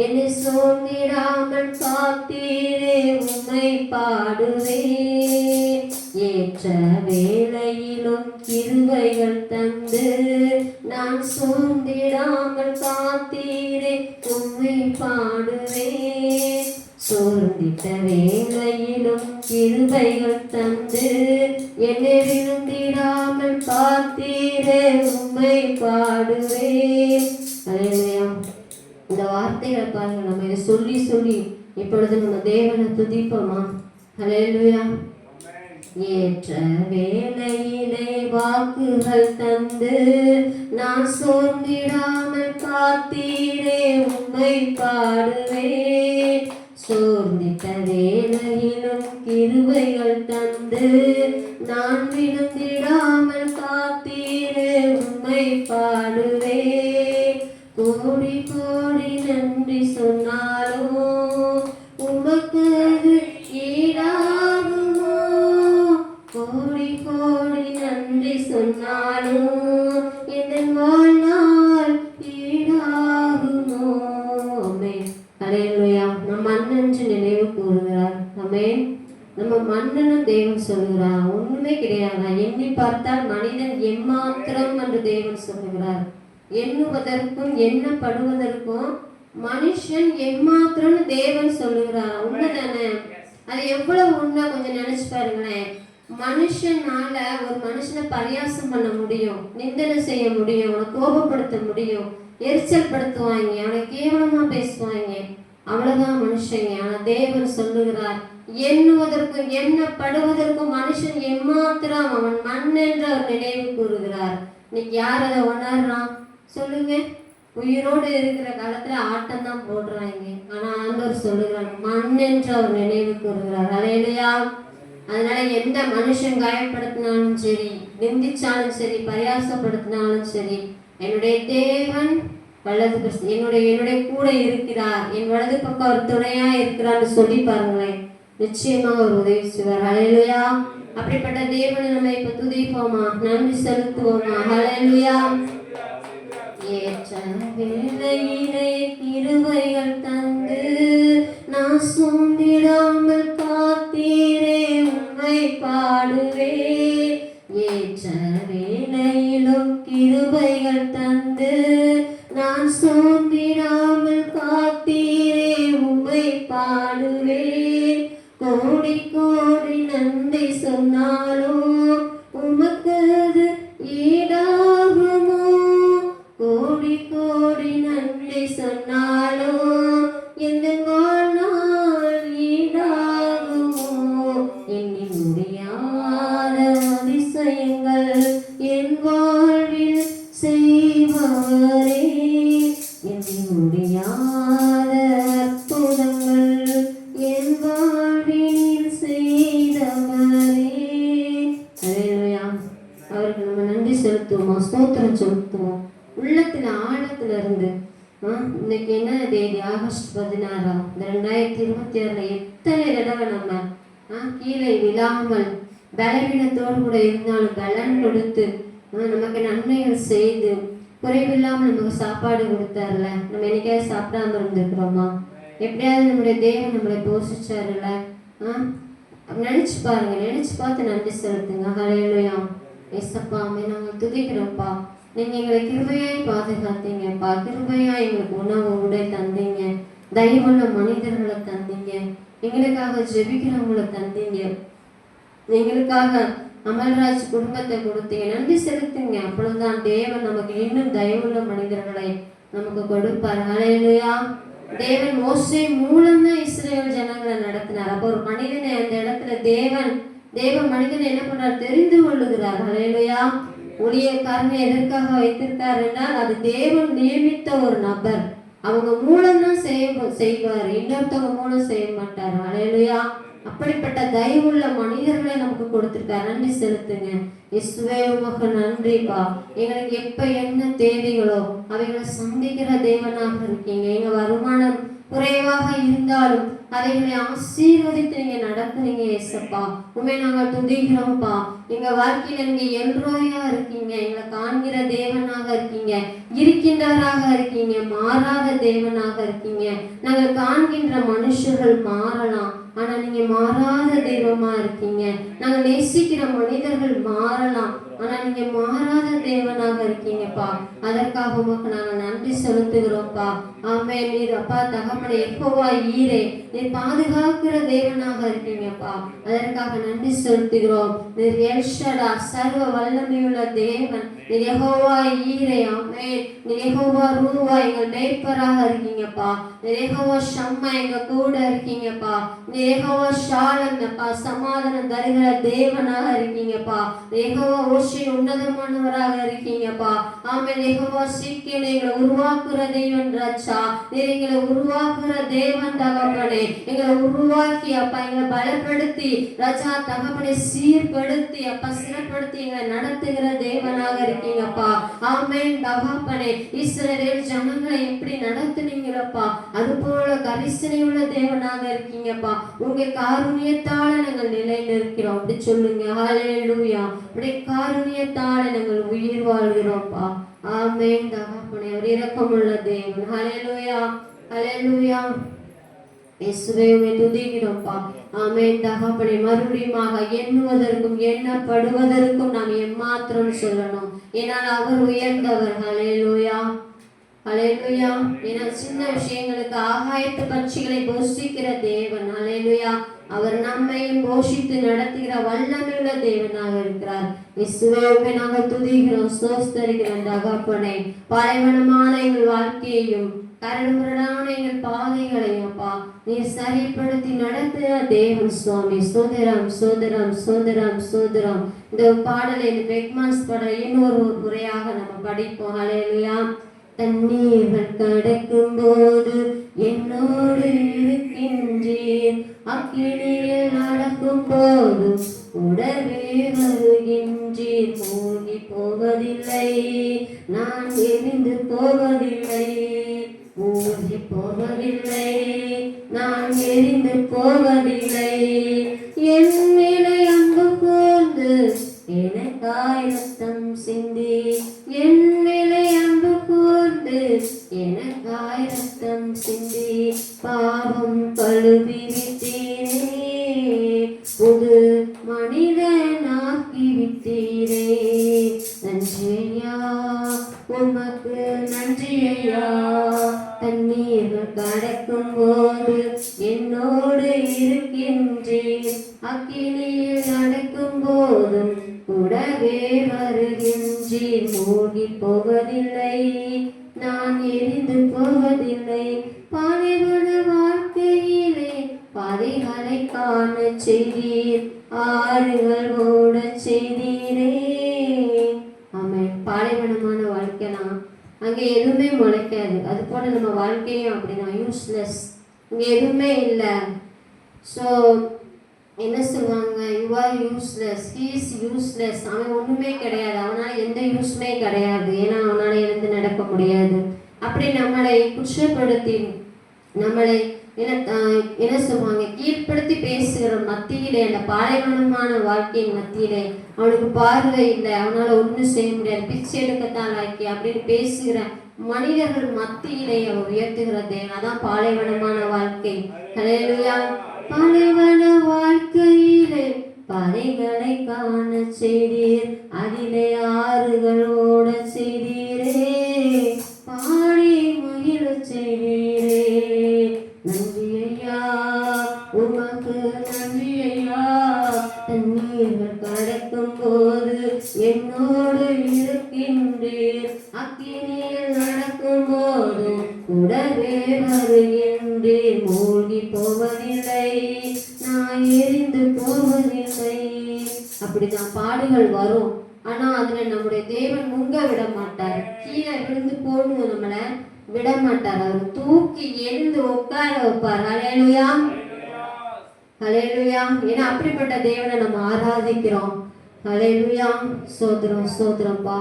என்னை சோர்ந்திடாமல் காத்தீரே, உம்மை பாடுவேன். ஏற்ற வேளையிலும் கிருபைகள் தந்து நான் சோர்ந்திடாமல் காத்தீரே, உம்மை பாடுவேன். சோர்ந்திட்ட வேளையிலும் கிருபைகள் தந்து என்னை விருந்திடாமல் காத்தீரே, உம்மை பாடுவேன். அல்லேலூயா. இந்த வார்த்தைகளை பாருங்க, நம்ம இதை சொல்லி சொல்லி இப்பொழுது நம்ம தேவனை துதிப்போமா? அல்லேலூயா. ஏற்ற வேளையிலே வாக்குகள் தந்து நான் சோர்ந்திடாமல் காத்தீரே, உம்மை பாடுவேன். சோர்ந்திட்ட வேளையிலும் கிருபைகள் தந்து நான் விழுந்திடாமல் காத்தீரே, உம்மை பாடுவேன். கோடி கோடி நன்றி சொன்னாலும் உமக்கு ஈடாகுமோ? கோடி கோடி நன்றி சொன்னாலும் என் வாழ்நாள் ஈடாகுமோ? ஆமென். அல்லேலூயா. நம் மன்னன்று நினைவு கூறுகிறார். ஆமென். நம்ம மன்னனும் தேவன் சொல்லுகிறார், ஒண்ணுமே கிடையாது. எண்ணி பார்த்தால் மனிதன் எம்மாத்திரம் என்று தேவன் சொல்லுகிறார். எண்ணுவதற்கும் எண்ணப்படுவதற்கும் மனுஷன் எம்மாத்திரம் தேவன் சொல்லுகிறார். உண்மைதானே? அது எவ்வளவு உண்மை கொஞ்சம் நினைச்சு பாருங்களேன். மனுஷனால ஒரு மனுஷனை பரியாசம் பண்ண முடியும், நிந்தனை செய்ய முடியும், அவனை கோபப்படுத்த முடியும், எரிச்சல் படுத்துவாங்க, அவனை கேவலமா பேசுவாங்க, அவ்வளவுதான் மனுஷங்க. ஆனா தேவன் சொல்லுகிறார், எண்ணுவதற்கும் எண்ணப்படுவதற்கும் மனுஷன் எம்மாத்திரம் அவன் மண் என்று அவர் நினைவு கூறுகிறார். இன்னைக்கு யார் அதை உணர்றான் சொல்லுங்க? உயிரோடு இருக்கிற காலத்துல ஆட்டம் தான் போடுறாங்க. ஆனா ஆண்டவர் சொல்லுகிறார், மண் என்று அவர் நினைவு கூறுகிறார். அல்லேலூயா. அதனால எந்த மனுஷன் காயப்படுத்தினாலும் சரி, நிந்திச்சாலும் சரி, பரியாசப்படுத்தினாலும் சரி, என்னுடைய தேவன் வலது என்னுடைய கூட இருக்கிறார், என் வலது பக்கம் அவர் துணையா இருக்கிறான்னு சொல்லி பாருங்களேன், நிச்சயமா ஒரு உதவி செய்வார். ஹல்லேலூயா. அப்படிப்பட்ட தேவனை நம்ம இப்ப துதிப்போமா, நன்றி செலுத்துவோமா? ஹல்லேலூயா. ஏற்ற வேளையிலே கிருபைகள் தந்து நான் சோர்ந்திடாமல் காத்தீரே, உம்மை பாடுவேன். ஏற்ற வேளையிலும் கிருபைகள் தந்து நான் சோர்ந்திடாமல் காத்தீரே, உம்மை பாடுவேன். கோடி கோடி நன்றி சொன்னாலும் உமக்கு ஈடாகுமோ? கோடி கோடி நன்றி சொன்னாலும் எந்த வாழ்நாள் ஈடாகுமோ? எண்ணி முடியாத அதிசயங்கள் என் வாழ்வில் செய்பவரே, எண்ணி முடியாத அற்புதங்கள் என் வாழ்வில் செய்தவரே. அல்லேலூயா. அவருக்கு நம்ம நன்றி செலுத்துவோமா, ஸ்தோத்திரம் செலுத்துவோம் உள்ளத்துல ஆழத்துல இருந்து. இன்னைக்கு என்ன தேதி? ஆகஸ்ட் 16. இந்த 2026 எத்தனை தடவை நம்ம கீழே விழாமல் பலவீனத்தோடு கூட இருந்தாலும் பலன் கொடுத்து நமக்கு நன்மைகள் செய்து குறைவில்லாமல் நமக்கு சாப்பாடு கொடுத்தாருல. நம்ம என்னைக்காவது சாப்பிடாம இருந்திருக்கிறோமா? எப்படியாவது நம்முடைய தேவன் நம்மளை போஷிச்சாருல்ல. நினைச்சு பாருங்க, நினைச்சு பார்த்து நன்றி செலுத்துங்க. ஹல்லேலூயா. ஏசப்பா நாங்கள் துதிக்கிறோம்ப்பா. நீங்க எங்களை கிருபையாய் பாதுகாத்தீங்கப்பா. கிருபையாய் எங்களுக்கு உணவு உடை தந்தீங்க. தயவுள்ள மனிதர்களை தந்தீங்க. எங்களுக்காக ஜெபிக்கிறவங்களை தந்தீங்க. எங்களுக்காக அமல்ராஜ் குடும்பத்தை கொடுத்தீங்க. நன்றி செலுத்துங்க. அப்பொழுதுதான் தேவன் நமக்கு இன்னும் தயவுள்ள மனிதர்களை நமக்கு கொடுப்பார். ஹல்லேலூயா. தேவன் மோசே மூலம்தான் இஸ்ரவேல் ஜனங்களை நடத்தினார். அப்போ ஒரு மனிதனை அந்த இடத்துல தேவ மனிதனை என்ன பண்றார்? தெரிந்து கொள்ளுகிறார். ஹல்லேலூயா. ஊழியக்காரனை எதற்காக வைத்திருக்கார் என்றால் அது தேவன் நியமித்த ஒரு நபர். அவங்க மூலம்தான் செய்வார், இன்னொருத்தவங்க மூலம் செய்ய மாட்டார். ஹல்லேலூயா. அப்படிப்பட்ட தயவுள்ள மனிதர்களை நமக்கு கொடுத்திருக்கார். நன்றி செலுத்துங்க. இயேசுவே உமக்கு நன்றிப்பா. எங்களுக்கு எப்ப என்ன தேவைகளோ அவைகளை சந்திக்கிற தேவனாக இருக்கீங்க. எங்க வருமானம் குறைவாக இருந்தாலும் அவைகளை ஆசீர்வதித்து நீங்க நடத்துறீங்க. ஏசப்பா உண்மை நாங்கள் துதிக்கிறோம்ப்பா. எங்க வாழ்க்கையில நீங்க எல்ரோயா இருக்கீங்க. எங்களை காண்கிற தேவனாக இருக்கீங்க, இருக்கின்றவராக இருக்கீங்க, மாறாத தேவனாக இருக்கீங்க. நாங்கள் காண்கின்ற மனுஷர்கள் மாறலாம், ஆனா நீங்க மாறாத தெய்வமா இருக்கீங்க. நாங்கள் நேசிக்கிற மனிதர்கள் மாறலாம், ஆனா நீங்க மாறாத தேவனாக இருக்கீங்கப்பா. அதற்காக உமக்கு நாங்கள் நன்றி செலுத்துகிறோம்ப்பா. ஆமென். நீர் அப்பா தகப்பனே யெகோவா ஈரே, நீர் பாதுகாக்கிற தேவனாக இருக்கீங்கப்பா. அதற்காக நன்றி செலுத்துகிறோம். நீர் எல் ஷடா, சர்வ வல்லமையுள்ள தேவன். நீர் யெகோவா ஈரே. ஆமென். நீர் யெகோவா ரூவா, எங்கள் மேய்ப்பராக இருக்கீங்கப்பா. நீர் யெகோவா ஷம்மா, எங்க கூட இருக்கீங்கப்பா. நீர் யெகோவா ஷாலம் அப்பா, சமாதானம் தருகிற தேவனாக இருக்கீங்கப்பா. யெகோவா ஓஷே, உன்னதமானவராக இருக்கீங்கப்பா. ஆமென். யெகோவா சீக்கிரம் எங்களை உருவாக்குற தேவன் ராஜா. நீர் எங்களை உருவாக்குற தேவன் தகப்பனே. எங்களை உருவாக்கி அப்பா எங்களை பலப்படுத்தி ராஜா தகப்பனை சீர்படுத்தி அப்பா சிறப்படுத்தி எங்களை நடத்துகிற தேவனாக இருக்கீங்கப்பா. ஆமென் தகப்பனே. இஸ்ரவேல் ஜனங்களை எப்படி நடத்துனீங்களப்பா அது போல கரிசனை உள்ள தேவனாக இருக்கீங்கப்பா. உங்க காருண்யத்தால நாங்கள் நிலை நிற்கிறோம். அப்படி சொல்லுங்க. ஹல்லேலூயா. அப்படி காருண்யத்தால நாங்கள் உயிர் வாழ்கிறோம்ப்பா. ஆமென் தகப்பனே. ஒரு இரக்கமுள்ள தேவன். ஹல்லேலூயா. ஹல்லேலூயா. இயேசுவே உம்மை துதிக்கிறோம்ப்பா. ஆமென் தகப்பனே. மறுபடியுமாக எண்ணுவதற்கும் எண்ணப்படுவதற்கும் நாம் எம்மாத்திரம் சொல்லணும். ஏனால் அவர் உயர்ந்தவர். ஹல்லேலூயா. ஹல்லேலூயா. ஏன்னா சின்ன விஷயங்களுக்கு ஆகாயத்து பட்சிகளை போஷிக்கிற தேவன். ஹல்லேலூயா. அவர் நம்மையும் போஷித்து நடத்துகிற வல்லமையுள்ள தேவனாக இருக்கிறார். இயேசுவே நாங்கள் துதிக்கிறோம், ஸ்தோத்திரிக்கிறோம் தகப்பனே. பாலைவனமான எங்கள் வாழ்க்கையையும் கரடுமுரடான எங்கள் பாதைகளையும் அப்பா நீர் சரிப்படுத்தி நடத்துகிற தேவன் சுவாமி. சோதரம் சோதரம் சோதரம் சோதரம். இந்த பாடலை இந்த பெக்மான்ஸ் பாடலை இன்னொரு முறையாக நம்ம படிப்போம். ஹல்லேலூயா. தண்ணீர்கள் கடக்கும் போது என்னோடு இருக்கின்றீர், அக்கினியில் நடக்கும் போது உடவே வருகின்றீர். மூழ்கி போவதில்லை, நான் எரிந்து போவதில்லை. மூழ்கி போவதில்லை, நான் எரிந்து போவதில்லை. என் மேலே அன்பு கூர்ந்து எனக்காய் ரத்தம் சிந்தி, என் மேலே அன்பு கூர்ந்து எனக்காய் ரத்தம் சிந்தி, பாவம் கழுவி விட்டீரே, புது மனிதனாக்கி விட்டீரே. நன்றியா உமக்கு நன்றியா. தண்ணீர்கள் கடக்கும் போது என்னோடு இருக்கின்றேன், அக்கினியில் நடக்கும் போதும் கூடவே வருகின்றேன். மூழ்கி போவதில்லை, நான் எரிந்து போவதில்லை. பாலைவன வாழ்க்கையிலே பாதைகளை காண செய்தீர், ஆறுகள் ஓட செய்தீரே. ஆமென். பாலைவனமான வாழ்க்கைலாம் அங்கே எதுவுமே முளைக்காது. அது போல நம்ம வாழ்க்கையும் அப்படிதான், யூஸ்லெஸ். இங்கே எதுவுமே இல்லை. ஸோ என்ன சொல்லுவாங்க, you are useless, he is useless. அவன் ஒன்றுமே கிடையாது, அவனால் எந்த யூஸ்மே கிடையாது, ஏன்னா அவனால் எழுந்து நடக்க முடியாது. அப்படி நம்மளை குற்றப்படுத்தி நம்மளை என்ன சொல்லுவாங்க, கீழ்ப்படுத்தி பேசுகிறோம். மத்தியிலே, அந்த பாலைவனமான வாழ்க்கையின் மத்தியிலே அவனுக்கு பார்வை இல்லை, அவனால ஒன்றும் செய்ய முடியாது, பிச்சை எடுக்கத்தான் லாய்க்கி அப்படின்னு பேசுகிற மனிதர்கள் மத்தியிலே அவர் உயர்த்துகிற தேவன். அதான் பாலைவனமான வாழ்க்கை. ஹல்லேலூயா. பாலைவன வாழ்க்கையிலே பாதைகளை காண செய்தீர், அதிலே ஆறுகள் ஓட செய்தீரே, பாடி மகிழ செய்தீரே. நன்றி ஐயா, உமக்கு நன்றி ஐயா. தண்ணீர்கள் கடக்கும் போது என்னோடு இருக்கின்றீர், அக்கினியில் நடக்கும் போது கூடவே வருகின்றீர். மூழ்கி போவதில்லை, நான் எரிந்து போவதில்லை. அப்படிதான் பாடுகள் வரும், ஆனா அதுல நம்முடைய தேவன் முங்க விட மாட்டார், கீழே விழுந்து போடுவோம் நம்மள விட மாட்டார், அவர் தூக்கி எழுந்து உட்கார வைப்பார். ஹல்லேலூயா, ஹல்லேலூயா. ஏன்னா அப்படிப்பட்ட தேவனை நம்ம ஆராதிக்கிறோம். ஹல்லேலூயா. சோதரம் சோதரம்பா.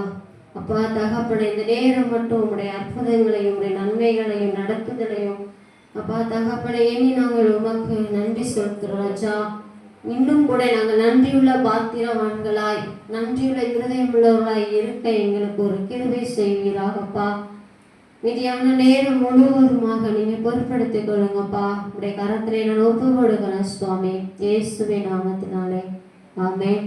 அப்பா தகப்பனை இந்த நேரம் மட்டும் உங்களுடைய அற்புதங்களையும் உங்களுடைய நன்மைகளையும் நடத்துதலையும் அப்பா தகப்பனை எண்ணி நாங்கள் உமக்கு நன்றி சொல்கிறோம் ராஜா. இன்னும் கூட நாங்கள் நன்றியுள்ள பாத்திரவான்களாய், நன்றியுள்ள இருதயம் உள்ளவர்களாய் இருக்க எங்களுக்கு ஒரு கிருபை செய்வீராகப்பா. மீதியான நேரம் முழுவதுமாக நீங்க பொறுப்படுத்திக் கொள்ளுங்கப்பா. உடைய கரத்திலே நான் ஒப்பு கொடுக்கிறேன் சுவாமி, இயேசுவின் நாமத்தினாலே ஆமென்.